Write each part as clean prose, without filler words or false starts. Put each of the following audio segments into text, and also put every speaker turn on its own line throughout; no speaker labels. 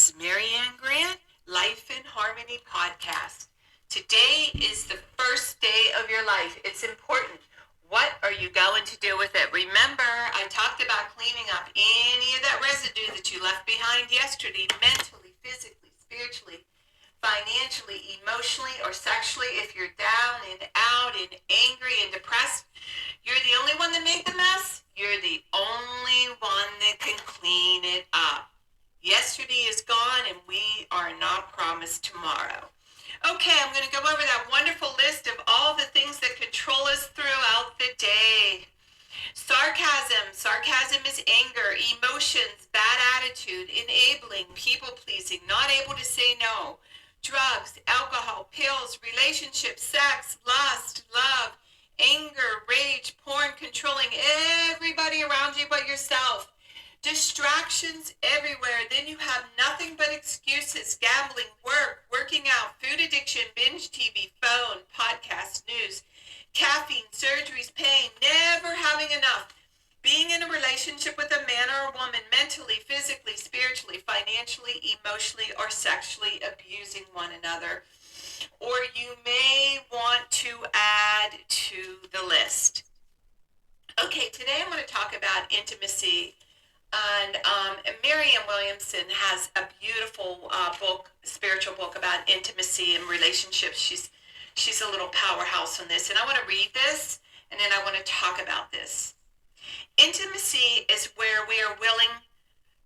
is Marianne Grant, Life in Harmony podcast. Today is the first day of your life. It's important. What are you going to do with it? Remember, I talked about cleaning up any of that residue that you left behind yesterday, mentally, physically, spiritually, financially, emotionally, or sexually. If you're down and out and angry and depressed, you're the only one that made the mess. You're the only one that can clean it up. Yesterday is gone, and we are not promised tomorrow. Okay, I'm going to go over that wonderful list of all the things that control us throughout the day. Sarcasm. Sarcasm is anger, emotions, bad attitude, enabling, people-pleasing, not able to say no. Drugs, alcohol, pills, relationships, sex, lust, love, anger, rage, porn, controlling everybody around you but yourself. Distractions everywhere. Then you have nothing but excuses. Gambling, work, working out, food addiction, binge TV, phone, podcast, news, caffeine, surgeries, pain, never having enough. Being in a relationship with a man or a woman, mentally, physically, spiritually, financially, emotionally, or sexually abusing one another. Or you may want to add to the list. Okay, today I'm going to talk about intimacy. And Marianne Williamson has a beautiful book, spiritual book about intimacy and relationships. She's a little powerhouse on this. And I want to read this, and then I want to talk about this. Intimacy is where we are willing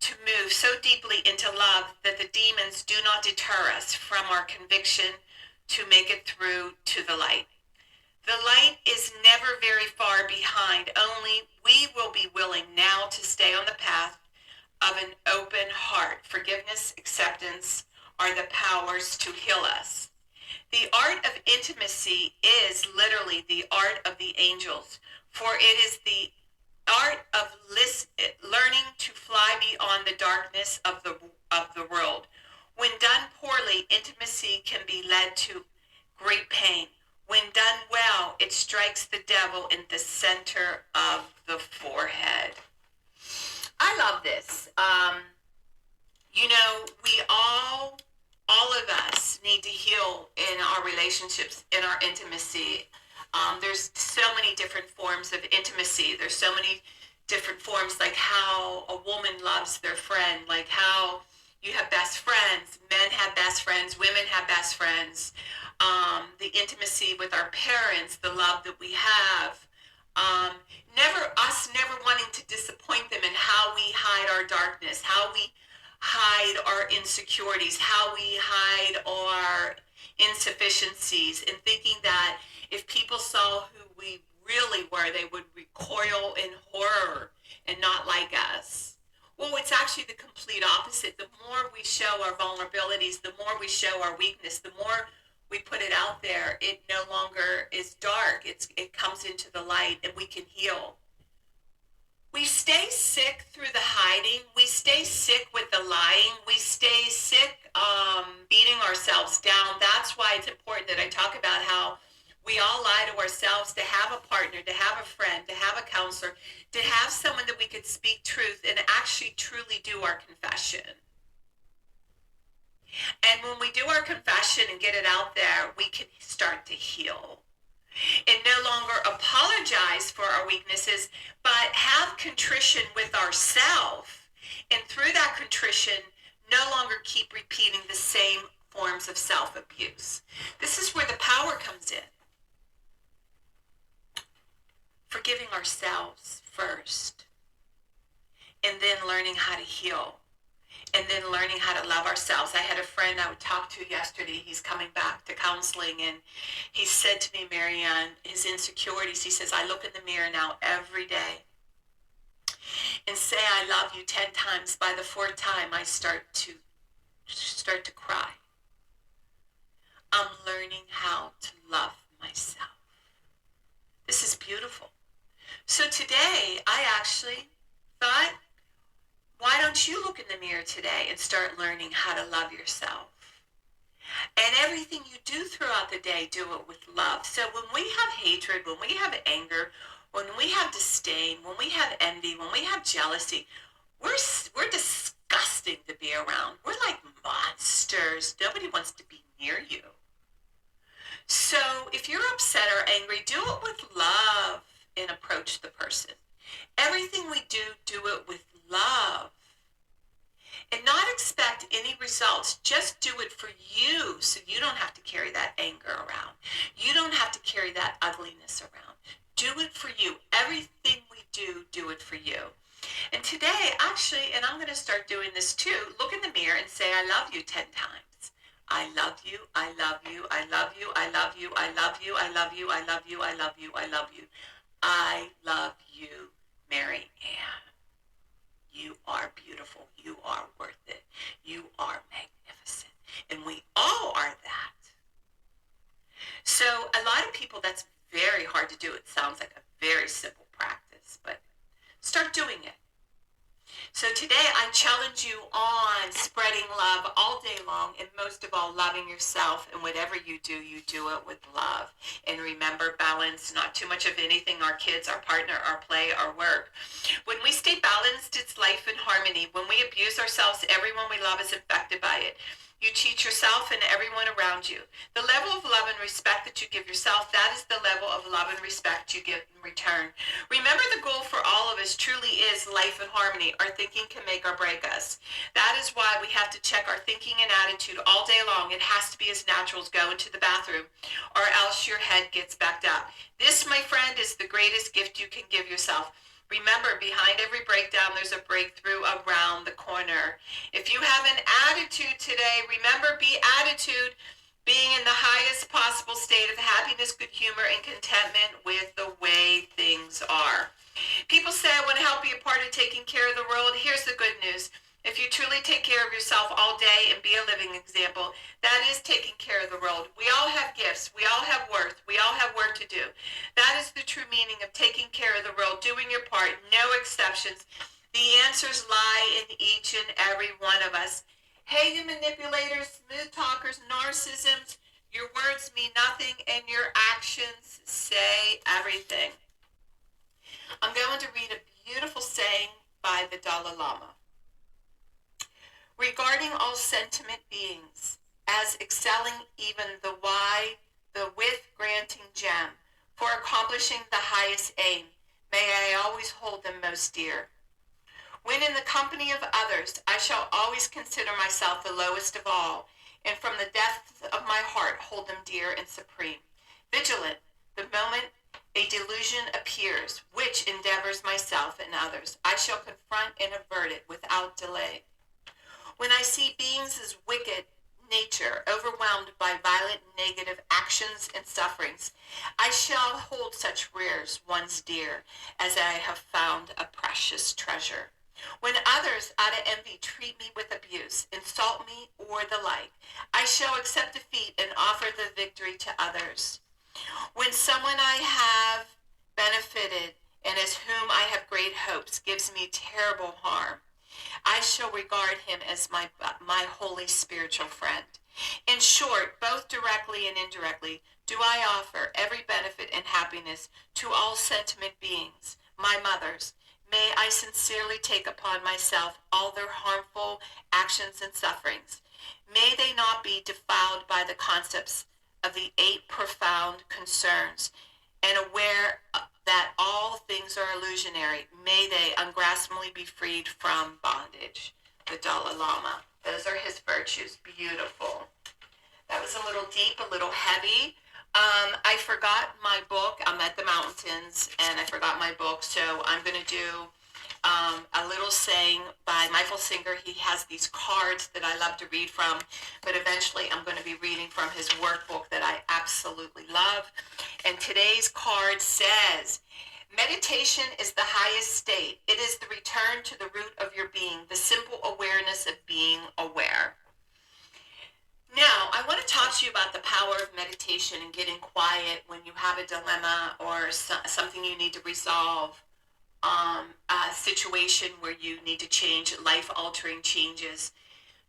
to move so deeply into love that the demons do not deter us from our conviction to make it through to the light. The light is never very far behind, only we will be willing now to stay on the path of an open heart. Forgiveness, acceptance are the powers to heal us. The art of intimacy is literally the art of the angels, for it is the art of learning to fly beyond the darkness of the world. When done poorly, intimacy can be led to great pain. When done well, it strikes the devil in the center of the forehead. I love this. We all of us need to heal in our relationships, in our intimacy. There's so many different forms of intimacy. There's so many different forms, like how a woman loves their friend, like how you have best friends, men have best friends, women have best friends. The intimacy with our parents, the love that we have, never wanting to disappoint them, and how we hide our darkness, how we hide our insecurities, how we hide our insufficiencies, and thinking that if people saw who we really were, they would recoil in horror and not like us. Well, it's actually the complete opposite. The more we show our vulnerabilities, the more we show our weakness, the more we put it out there, it no longer is dark. It comes into the light, and we can heal. We stay sick through the hiding. We stay sick with the lying. We stay sick beating ourselves down. That's why it's important that I talk about how we all lie to ourselves to have a partner, to have a friend, to have a counselor, to have someone that we could speak truth and actually truly do our confession. And when we do our confession and get it out there, we can start to heal. And no longer apologize for our weaknesses, but have contrition with ourselves. And through that contrition, no longer keep repeating the same forms of self-abuse. This is where the power comes in. Forgiving ourselves first, and then learning how to heal. And then learning how to love ourselves. I had a friend I would talk to yesterday. He's coming back to counseling, and he said to me, Marianne, his insecurities, he says, I look in the mirror now every day and say I love you 10 times. By the 4th time, I start to cry. I'm learning how to love myself. This is beautiful. So today, I actually thought, why don't you look in the mirror today and start learning how to love yourself? And everything you do throughout the day, do it with love. So when we have hatred, when we have anger, when we have disdain, when we have envy, when we have jealousy, we're disgusting to be around. We're like monsters. Nobody wants to be near you. So if you're upset or angry, do it with love and approach the person. Everything we do it with love. And not expect any results. Just do it for you so you don't have to carry that anger around. You don't have to carry that ugliness around. Do it for you. Everything we do it for you. And today, actually, and I'm going to start doing this too, look in the mirror and say, I love you 10 times. I love you, I love you, I love you, I love you, I love you, I love you, I love you, I love you, I love you. I love you, Mary Ann. You are beautiful. You are worth it. You are magnificent. And we all are that. So a lot of people, that's very hard to do. It sounds like a very simple practice, but start doing it. So today I challenge you on spreading love all day long, and most of all, loving yourself. And whatever you do it with love. And remember, balance, not too much of anything, our kids, our partner, our play, our work. When we stay balanced, it's life in harmony. When we abuse ourselves, everyone we love is affected by it. You cheat yourself and everyone around you. The level of love and respect that you give yourself, that is the level of love and respect you give in return. Remember, the goal for all of us truly is life in harmony. Our thinking can make or break us. That is why we have to check our thinking and attitude all day long. It has to be as natural as going to the bathroom, or else your head gets backed up. This, my friend, is the greatest gift you can give yourself. Remember, behind every breakdown, there's a breakthrough around the corner. If you have an attitude today, remember, be attitude, being in the highest possible state of happiness, good humor, and contentment with the way things are. People say, I want to help be a part of taking care of the world. Here's the good news. If you truly take care of yourself all day and be a living example, that is taking care of the world. We all have gifts. We all have worth. We all have work to do. That is the true meaning of taking care of the world, doing your part, no exceptions. The answers lie in each and every one of us. Hey, you manipulators, smooth talkers, narcissisms, your words mean nothing and your actions say everything. I'm going to read a beautiful saying by the Dalai Lama. Regarding all sentient beings as excelling even the width granting gem, for accomplishing the highest aim, may I always hold them most dear. When in the company of others, I shall always consider myself the lowest of all, and from the depths of my heart hold them dear and supreme. Vigilant, the moment a delusion appears, which endeavors myself and others, I shall confront and avert it without delay. When I see beings as wicked nature, overwhelmed by violent negative actions and sufferings, I shall hold such rare ones dear, as I have found a precious treasure. When others out of envy treat me with abuse, insult me, or the like, I shall accept defeat and offer the victory to others. When someone I have benefited and as whom I have great hopes gives me terrible harm, I shall regard him as my holy spiritual friend. In short, both directly and indirectly, do I offer every benefit and happiness to all sentient beings, my mothers. May I sincerely take upon myself all their harmful actions and sufferings. May they not be defiled by the concepts of the 8 profound concerns, and aware that all things are illusionary, may they ungraspingly be freed from bondage. The Dalai Lama. Those are his virtues. Beautiful. That was a little deep, a little heavy. I forgot my book. I'm at the mountains, and I forgot my book, so I'm going to do a little saying by Michael Singer. He has these cards that I love to read from, but eventually I'm going to be reading from his workbook that I absolutely love. And today's card says, meditation is the highest state. It is the return to the root of your being, the simple awareness of being aware. Now, I want to talk to you about the power of meditation and getting quiet when you have a dilemma or something you need to resolve, a situation where you need to change, life-altering changes.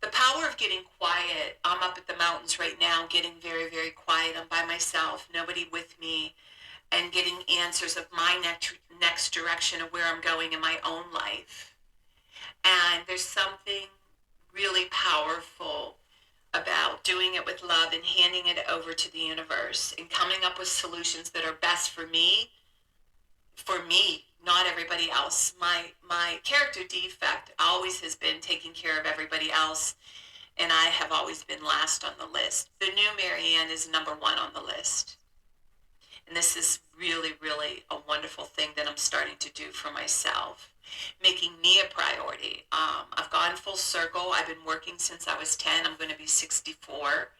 The power of getting quiet. I'm up at the mountains right now, getting very, very quiet. I'm by myself, nobody with me, and getting answers of my next direction of where I'm going in my own life. And there's something really powerful about doing it with love and handing it over to the universe and coming up with solutions that are best for me, not everybody else. My character defect always has been taking care of everybody else, and I have always been last on the list. The new Marianne is number one on the list. And this is really, really a wonderful thing that I'm starting to do for myself, making me a priority. I've gone full circle. I've been working since I was 10. I'm going to be 64.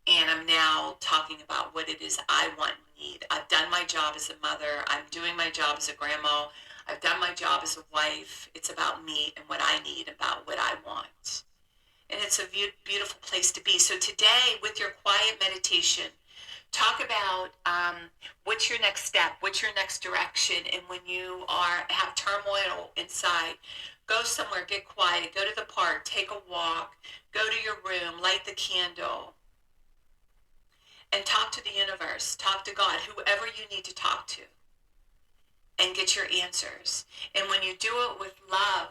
And I'm now talking about what it is I want and need. I've done my job as a mother. I'm doing my job as a grandma. I've done my job as a wife. It's about me and what I need, about what I want. And it's a beautiful place to be. So today, with your quiet meditation, talk about what's your next step, what's your next direction, and when you have turmoil inside, go somewhere, get quiet, go to the park, take a walk, go to your room, light the candle, and talk to the universe, talk to God, whoever you need to talk to, and get your answers. And when you do it with love,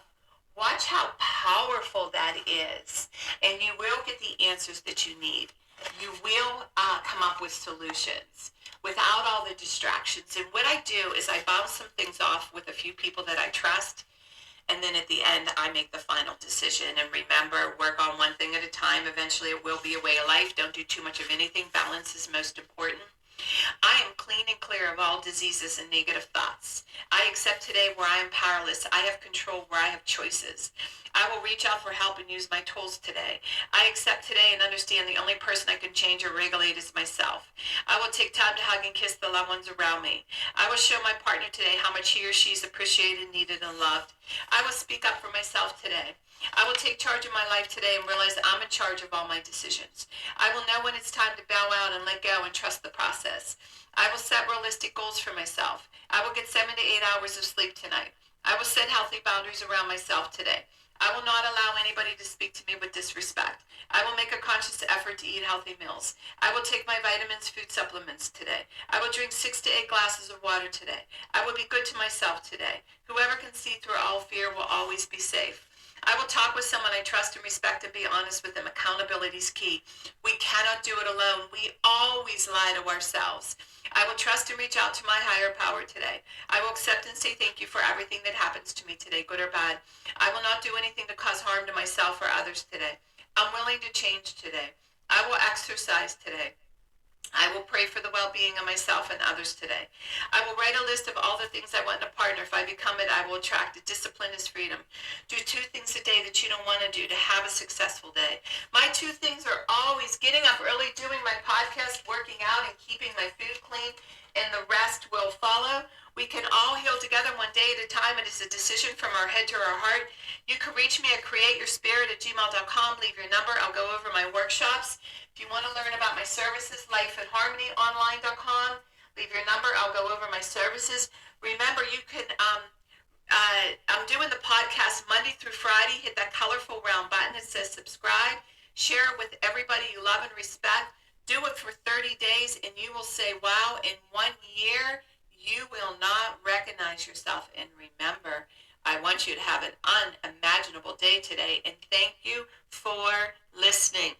watch how powerful that is, and you will get the answers that you need. You will come up with solutions without all the distractions. And what I do is I bounce some things off with a few people that I trust, and then at the end, I make the final decision. And remember, work on one thing at a time. Eventually, it will be a way of life. Don't do too much of anything. Balance is most important. I am clean and clear of all diseases and negative thoughts. I accept today where I am powerless. I have control where I have choices. I will reach out for help and use my tools today. I accept today and understand the only person I can change or regulate is myself. I will take time to hug and kiss the loved ones around me. I will show my partner today how much he or she is appreciated, needed, and loved. I will speak up for myself today. I will take charge of my life today and realize I'm in charge of all my decisions. I will know when it's time to bow out and let go and trust the process. I will set realistic goals for myself. I will get 7 to 8 hours of sleep tonight. I will set healthy boundaries around myself today. I will not allow anybody to speak to me with disrespect. I will make a conscious effort to eat healthy meals. I will take my vitamins, food supplements today. I will drink 6 to 8 glasses of water today. I will be good to myself today. Whoever can see through all fear will always be safe. I will talk with someone I trust and respect and be honest with them. Accountability is key. We cannot do it alone. We always lie to ourselves. I will trust and reach out to my higher power today. I will accept and say thank you for everything that happens to me today, good or bad. I will not do anything to cause harm to myself or others today. I'm willing to change today. I will exercise today. I will pray for the well-being of myself and others today. I will write a list of all the things I want in a partner. If I become it, I will attract it. Discipline is freedom. Do 2 things a day that you don't want to do to have a successful day. My 2 things are always getting up early, doing my podcast, working out, and keeping my food clean, and the rest will follow. We can all heal together one day at a time. It is a decision from our head to our heart. You can reach me at createyourspirit@gmail.com. Leave your number. I'll go over my workshops. If you want to learn about my services, lifeinharmonyonline.com. Leave your number. I'll go over my services. Remember, you can, I'm doing the podcast Monday through Friday. Hit that colorful round button that says subscribe. Share it with everybody you love and respect. Do it for 30 days, and you will say, wow, in 1 year, you will not recognize yourself. And remember, I want you to have an unimaginable day today. And thank you for listening.